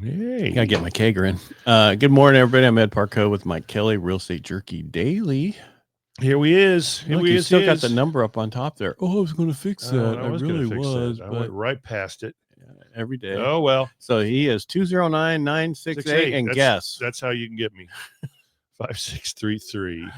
Hey. Gotta get my kager in. Good morning, everybody. I'm Ed Parcaut with Mike Kelly, Real Estate Jerky Daily. Here we is. Here Look, we you is. still got the number up on top there. Oh, I was going to fix that. I was really gonna fix was, that. I but went right past it. every day. Oh well. So he is 209-968, and guess. That's how you can get me. 5633.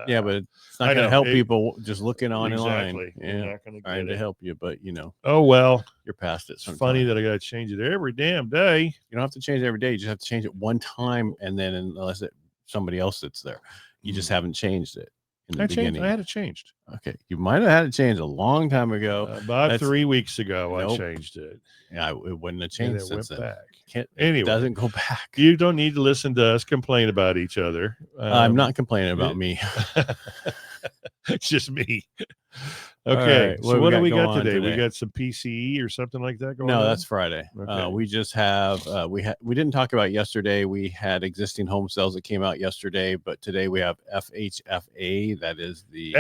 Yeah, but it's not going to help people just looking on in line. Exactly. Yeah, You're not going to trying get to it. help you, but Oh well. you're past it. It's funny that I got to change it every damn day. You don't have to change it every day. You just have to change it one time, and then unless somebody else sits there, you just haven't changed it in the beginning. I had it changed. Okay, you might have had it changed a long time ago. About 3 weeks ago, I changed it. Yeah, it wouldn't have changed since then. Back. Anyway, it doesn't go back. You don't need to listen to us complain about each other. I'm not complaining about me. It's just me. Okay, right, so what do we got today? We got some PCE or something like that going on? No, that's Friday. Okay. We just have we didn't talk about yesterday. We had existing home sales that came out yesterday, but today we have FHFA. That is the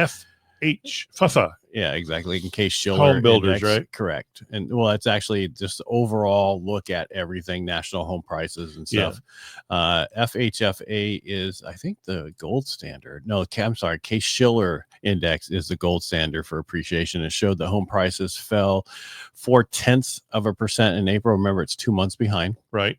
FHFA. Yeah, exactly. In Case-Shiller Home builders, Index, right? Correct. And well, it's actually just overall look at everything, national home prices and stuff. FHFA is, I think, the gold standard. No, I'm sorry. Case-Shiller Index is the gold standard for appreciation. It showed that home prices fell 0.4% in April. Remember, it's 2 months behind. Right.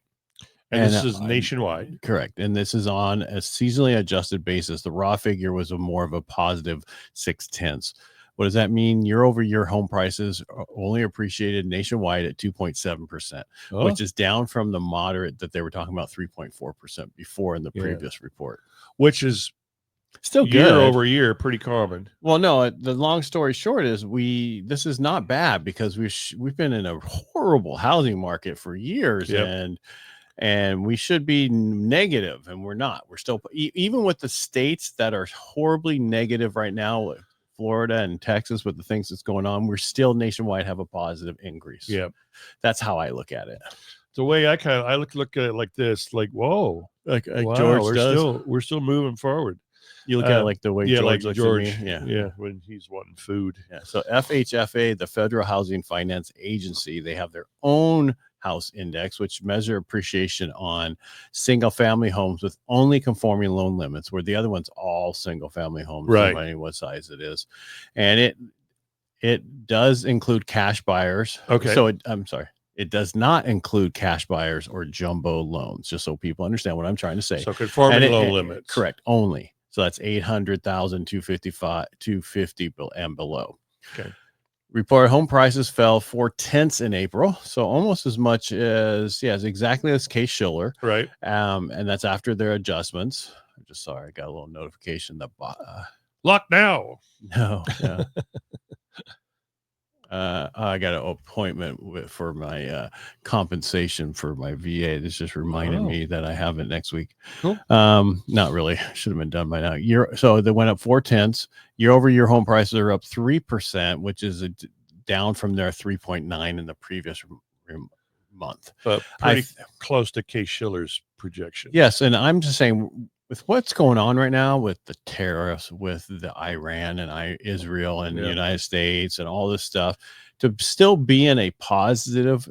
And this is nationwide. Correct. And this is on a seasonally adjusted basis. The raw figure was more of a positive 0.6. What does that mean? Year over year home prices are only appreciated nationwide at 2.7%, which is down from the moderate that they were talking about 3.4% before in the previous report. Which is still good. Year over year, pretty common. Well, no, the long story short is this is not bad because we've been in a horrible housing market for years. And we should be negative, and we're not. We're still, even with the states that are horribly negative right now, Florida and Texas, with the things that's going on, we're still nationwide have a positive increase. Yeah, that's how I look at it. The way I look at it like this, like whoa, like wow, George does. We're still moving forward. You look at it like the way George looks at me. Yeah, when he's wanting food. Yeah. So FHFA, the Federal Housing Finance Agency, they have their own house index, which measure appreciation on single family homes with only conforming loan limits, where the other one's all single family homes, right? Depending what size it is. And it does include cash buyers. Okay. So I'm sorry. It does not include cash buyers or jumbo loans, just so people understand what I'm trying to say. So conforming loan limits. Correct. Only. So that's 800,000, 250 and below. Okay. Reported home prices fell 0.4 in April, so almost as much as exactly as Case-Shiller, right? And that's after their adjustments. I'm just sorry, I got a little notification that lock now. No, yeah. I got an appointment for my compensation for my VA. This just reminded me that I have it next week. Cool. Not really. Should have been done by now. So they went up 0.4. Year over year home prices are up 3%, which is down from their 3.9 in the previous month. But pretty close to Case-Shiller's projection. Yes, and I'm just saying, with what's going on right now with the tariffs, with the Iran and Israel and the United States and all this stuff, to still be in a positive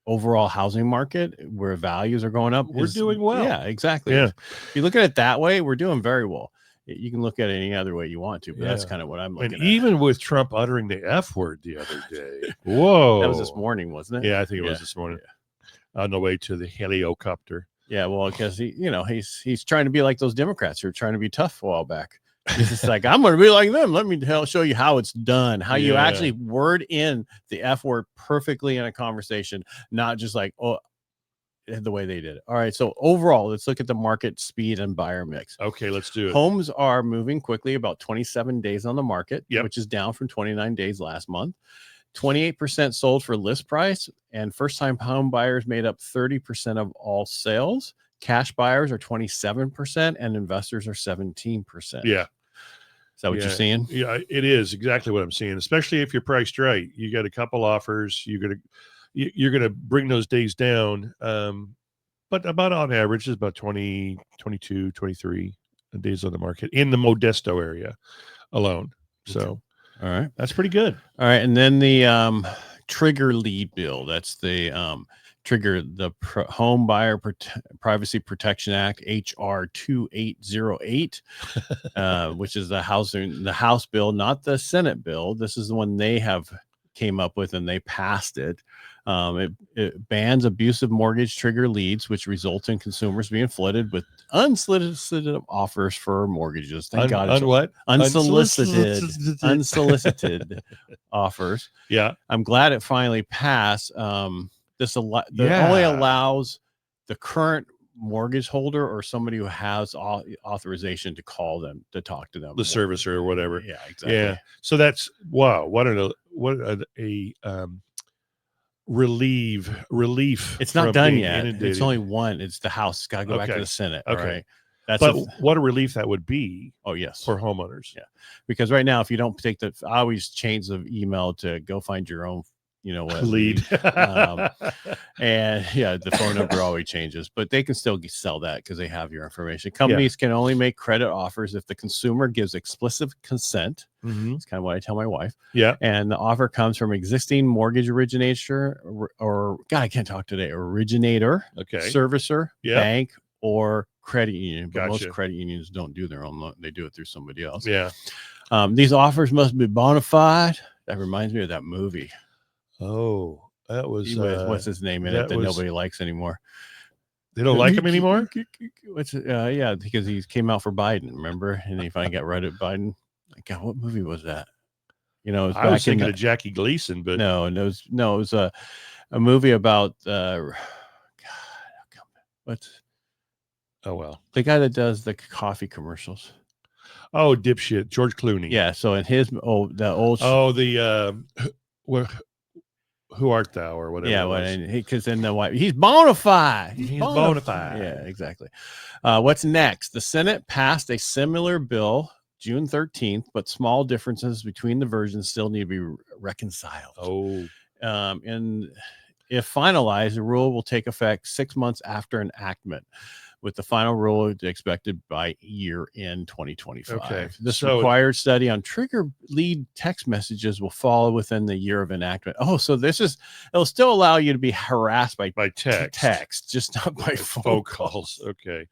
overall housing market where values are going up, we're doing well. Yeah, exactly. Yeah. If you look at it that way, we're doing very well. You can look at it any other way you want to, but that's kind of what I'm looking at. And even with Trump uttering the F word the other day. Whoa. That was this morning, wasn't it? Yeah, I think it was this morning. On the way to the helicopter. Yeah, well, because he's trying to be like those Democrats who were trying to be tough a while back. He's just like, I'm going to be like them. Let me show you how it's done, how you actually word in the F word perfectly in a conversation, not just like, the way they did it. All right, so overall, let's look at the market speed and buyer mix. Okay, let's do it. Homes are moving quickly, about 27 days on the market, yep. which is down from 29 days last month. 28% sold for list price, and first-time home buyers made up 30% of all sales. Cash buyers are 27%, and investors are 17%. Yeah. Is that what you're seeing? Yeah, it is exactly what I'm seeing, especially if you're priced right. You got a couple offers. You're gonna bring those days down. But about on average is about 20, 22, 23 days on the market in the Modesto area alone. So all right, that's pretty good. All right, and then the trigger lead bill. That's the trigger the Homebuyer Privacy Protection Act, HR 2808, which is the House bill, not the Senate bill. This is the one they have came up with, and they passed it. It bans abusive mortgage trigger leads, which result in consumers being flooded with unsolicited offers for mortgages. Thank God. What? Unsolicited offers. Yeah. I'm glad it finally passed. This only allows the current mortgage holder or somebody who has authorization to call them, to talk to them, the servicer or whatever. Yeah, exactly. Yeah. So that's wow. What a relief. It's not done yet. It's only one. It's the House. It's got to go back to the Senate. Okay. Right? But what a relief that would be. Oh, yes. For homeowners. Yeah. Because right now, if you don't take I always change the email to go find your own, lead. And yeah, the phone number always changes, but they can still sell that because they have your information. Companies can only make credit offers if the consumer gives explicit consent. Mm-hmm. It's kind of what I tell my wife. Yeah. And the offer comes from existing mortgage originator or God, I can't talk today. Originator, servicer, bank, or credit union. But most credit unions don't do their own loan. They do it through somebody else. Yeah. These offers must be bona fide. That reminds me of that movie. Oh, that was what's his name in it that nobody likes anymore. They don't like him anymore. Yeah, because he came out for Biden, remember? And he finally got right at Biden. God, what movie was that? I was thinking of Jackie Gleason, but no, it was a movie about God. What's the guy that does the coffee commercials? Oh, dipshit, George Clooney. Yeah. So in his who art thou or whatever. Yeah, because then he's bona fide. He's bona fide. Yeah, exactly. What's next? The Senate passed a similar bill June 13th, but small differences between the versions still need to be reconciled. Oh. And if finalized, the rule will take effect 6 months after enactment, with the final rule expected by year-end 2025. Okay. This required study on trigger lead text messages will follow within the year of enactment. Oh, so it'll still allow you to be harassed by text, just not by phone calls. Okay.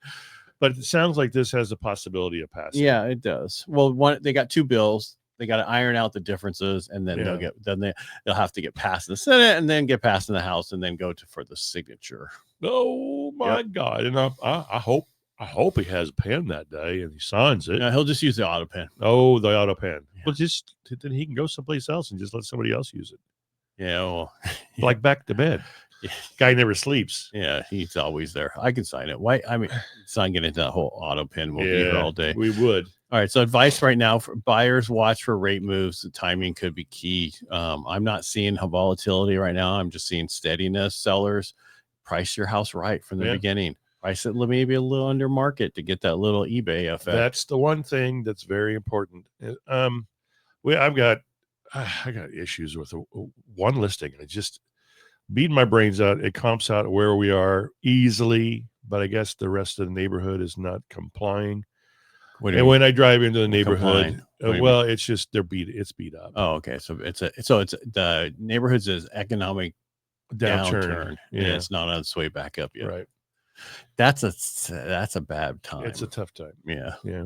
But it sounds like this has a possibility of passing. Yeah, it does. Well, they got two bills. They got to iron out the differences, and then they'll have to get passed in the Senate, and then get passed in the House, and then go for the signature. Oh my God! And I hope he has a pen that day and he signs it. No, he'll just use the auto pen. Oh, the auto pen. Yeah. Well, then he can go someplace else and just let somebody else use it. Yeah, well, like back to bed. Yeah. Guy never sleeps. Yeah, he's always there. I can sign it. Why? I mean, sign getting that whole auto pen. We'll be here all day. We would. All right. So advice right now for buyers: watch for rate moves. The timing could be key. I'm not seeing volatility right now. I'm just seeing steadiness. Sellers, price your house right from the beginning. Price it maybe a little under market to get that little eBay effect. That's the one thing that's very important. I got issues with one listing, and it just beating my brains out. It comps out where we are easily, but I guess the rest of the neighborhood is not complying. And when I drive into the neighborhood, it's just it's beat up. Oh, okay. So it's the neighborhood's economic downturn. Yeah, it's not on its way back up yet. Right. That's a bad time. It's a tough time. Yeah. Yeah.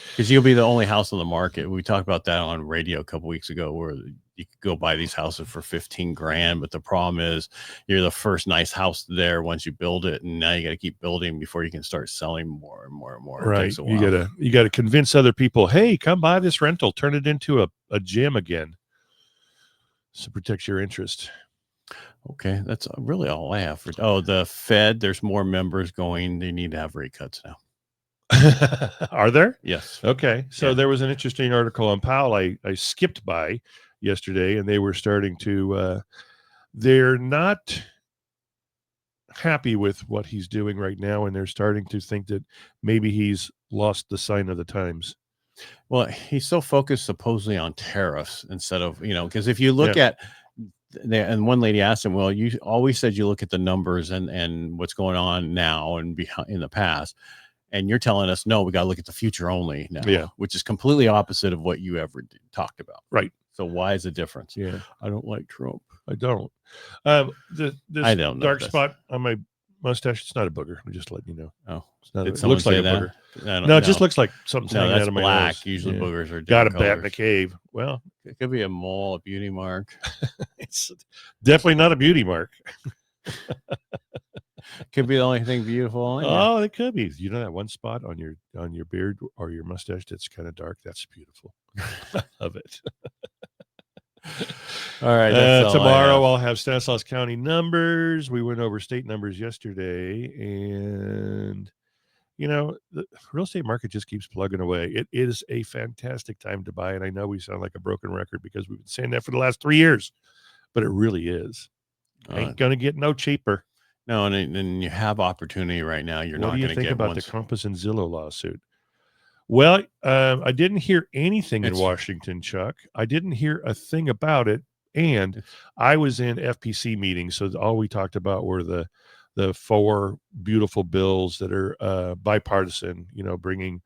Because you'll be the only house on the market. We talked about that on radio a couple weeks ago, where you could go buy these houses for $15,000, but the problem is you're the first nice house there once you build it, and now you got to keep building before you can start selling more and more and more. Right. You gotta convince other people, hey, come buy this rental, turn it into a gym again. So protect your interest. Okay, that's really all I have for. Oh, the Fed. There's more members going. They need to have rate cuts now. Are there? Yes. Okay. So there was an interesting article on Powell I skipped by yesterday, and they were starting to they're not happy with what he's doing right now, and they're starting to think that maybe he's lost the sign of the times. Well, he's so focused supposedly on tariffs instead of, because if you look at and one lady asked him, well, you always said you look at the numbers and what's going on now and in the past. And you're telling us, no, we got to look at the future only now, which is completely opposite of what you ever talked about. Right. So why is the difference? Yeah. I don't like Trump. I don't. This I don't know dark this. spot on my mustache, it's not a booger. I'm just letting you know. Oh, It's not. did It someone looks like say a that? booger. I don't No, it know. just looks like something's No, hanging that's out of my black. nose. Usually Yeah. boogers are Got a different bat in colors. a cave. Well, It could be a mole, a beauty mark. it's definitely not a beauty mark. Could be the only thing beautiful on you. Oh, it could be. You know that one spot on your beard or your mustache that's kind of dark? That's beautiful. I love it. All right. That's all tomorrow I I'll have Stanislaus County numbers. We went over state numbers yesterday, and the real estate market just keeps plugging away. It is a fantastic time to buy, and I know we sound like a broken record because we've been saying that for the last 3 years, but it really is. Ain't gonna get no cheaper. No, and you have opportunity right now. You're What not do you going to think get about one. the Compass and Zillow lawsuit? Well, I didn't hear anything in Washington, Chuck. I didn't hear a thing about it, and I was in FPC meetings, so all we talked about were the 4 beautiful bills that are bipartisan. Bringing.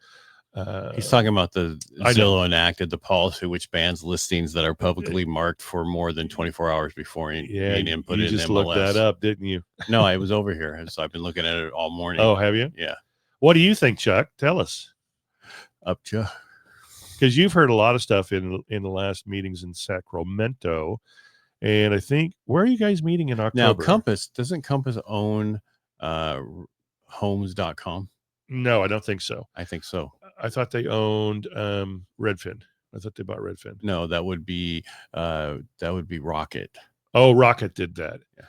He's talking about the I know. Zillow enacted the policy which bans listings that are publicly marked for more than 24 hours before being input you in just MLS. looked that up, didn't you? No, I was over here, so I've been looking at it all morning. Oh, have you? Yeah. What do you think, Chuck? Tell us. Up to you. Because you've heard a lot of stuff in the last meetings in Sacramento, and I think, where are you guys meeting in October? Now, doesn't Compass own homes.com? No, I don't think so. I think so. I thought they owned Redfin. I thought they bought Redfin. No, that would be Rocket. Oh, Rocket did that. Yeah.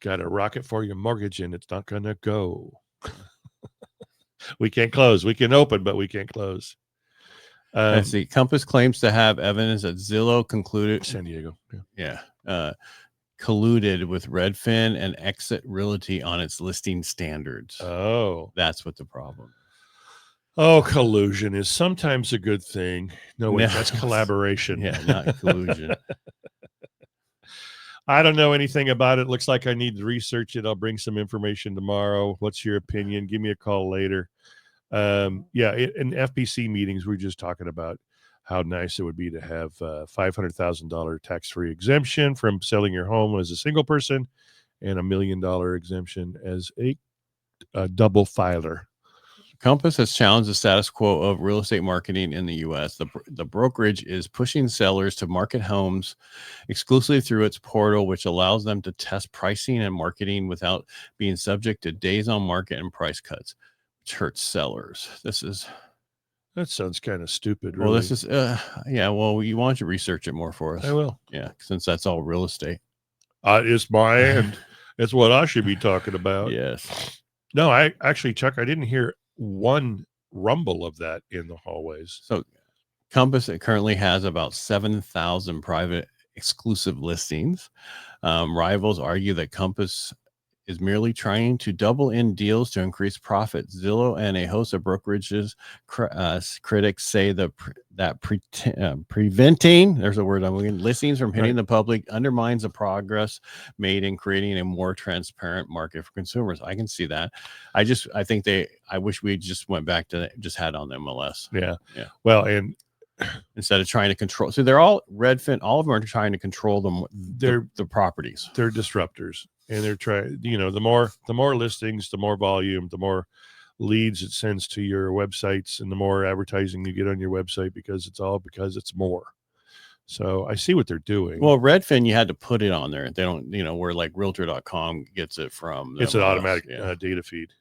Got a Rocket for your mortgage, and it's not gonna go. We can't close. We can open, but we can't close. Let's see. Compass claims to have evidence that Zillow concluded San Diego. colluded with Redfin and Exit Realty on its listing standards. Oh, that's what the problem is. Oh, collusion is sometimes a good thing. No, wait, that's collaboration. Yeah, not collusion. I don't know anything about it. Looks like I need to research it. I'll bring some information tomorrow. What's your opinion? Give me a call later. In FPC meetings, we're just talking about how nice it would be to have $500,000 tax-free exemption from selling your home as a single person and $1 million exemption as a double filer. Compass has challenged the status quo of real estate marketing in the U.S. The brokerage is pushing sellers to market homes exclusively through its portal, which allows them to test pricing and marketing without being subject to days on market and price cuts, which hurts sellers. That sounds kind of stupid. Well, really. this is, well, you want to research it more for us. I will. Yeah, since that's all real estate. It's my end. It's what I should be talking about. Yes. No, Chuck, I didn't hear one rumble of that in the hallways. So Compass currently has about 7,000 private exclusive listings. Rivals argue that Compass is merely trying to double in deals to increase profits. Zillow and a host of brokerages critics say that preventing, there's a word I'm looking, listings from hitting the public undermines the progress made in creating a more transparent market for consumers. I can see that. I wish we just went back to just had on the MLS. Yeah. Well, and instead of trying to control, so they're all Redfin, all of them are trying to control the properties. They're disruptors. And they're trying, the more listings, the more volume, the more leads it sends to your websites, and the more advertising you get on your website, because it's more. So I see what they're doing. Well, Redfin, you had to put it on there. They don't, where like realtor.com gets it from. It's an automatic data feed.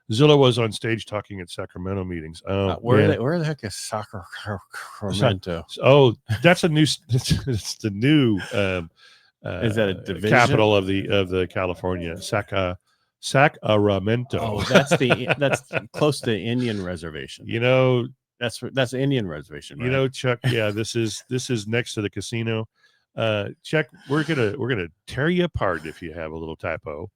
Zillow was on stage talking at Sacramento meetings. Where the heck is Sacramento? Oh, that's a new, it's the new, is that a division? Capital of the California Sacramento? Oh, that's close to Indian reservation. That's Indian reservation. Right? Chuck. Yeah, this is next to the casino. Chuck, we're gonna tear you apart if you have a little typo.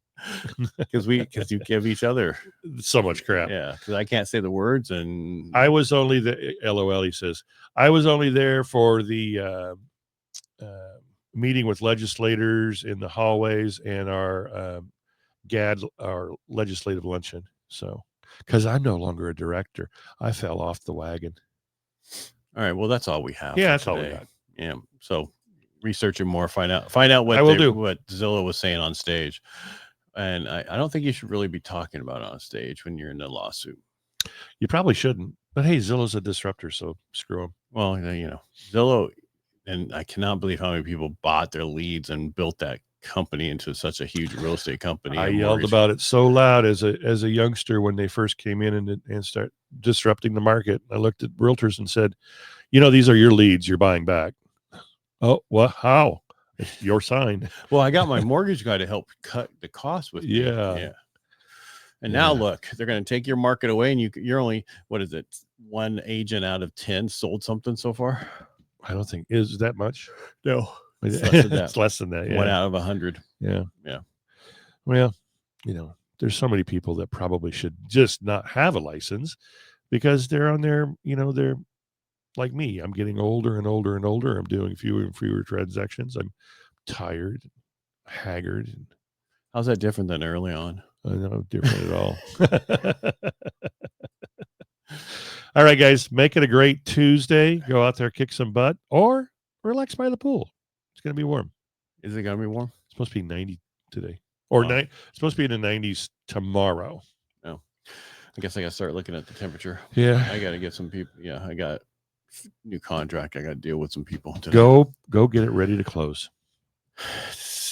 because you give each other so much crap. Yeah, because I can't say the words, and I was only LOL. He says I was only there for the meeting with legislators in the hallways and our our legislative luncheon. So, because I'm no longer a director, I fell off the wagon. All right. Well, that's all we have. Yeah, that's all we got. Yeah. So research it more. Find out what I will do. what Zillow was saying on stage. And I don't think you should really be talking about it on stage when you're in a lawsuit. You probably shouldn't. But hey, Zillow's a disruptor, so screw them. Well, you know, Zillow, and I cannot believe how many people bought their leads and built that company into such a huge real estate company. I yelled about it so loud as a youngster when they first came in and start disrupting the market. I looked at realtors and said, you know, these are your leads you're buying back. Oh, what? How? It's your sign. Well, I got my mortgage guy to help cut the cost with me. Yeah. And now look, they're going to take your market away, and you're only, what is it? One agent out of 10 sold something so far. I don't think is that much. No, it's less than that. It's less than that. Yeah. 1 out of 100. Yeah. Yeah. Well, you know, there's so many people that probably should just not have a license because they're on their, you know, they're like me. I'm getting older and older and older. I'm doing fewer and fewer transactions. I'm tired, haggard. How's that different than early on? I know, different at all. All right, guys, make it a great Tuesday. Go out there, kick some butt, or relax by the pool. It's going to be warm. Is it going to be warm? It's supposed to be 90 today. Or it's supposed to be in the 90s tomorrow. Oh, I guess I got to start looking at the temperature. Yeah. I got to get some people. Yeah, I got new contract. I got to deal with some people today. Go get it ready to close.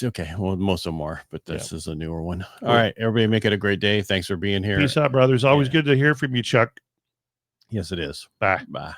Okay. Well, most of them are, but this is a newer one. All right. Everybody make it a great day. Thanks for being here. Peace out, brothers. Always good to hear from you, Chuck. Yes, it is. Bye. Bye.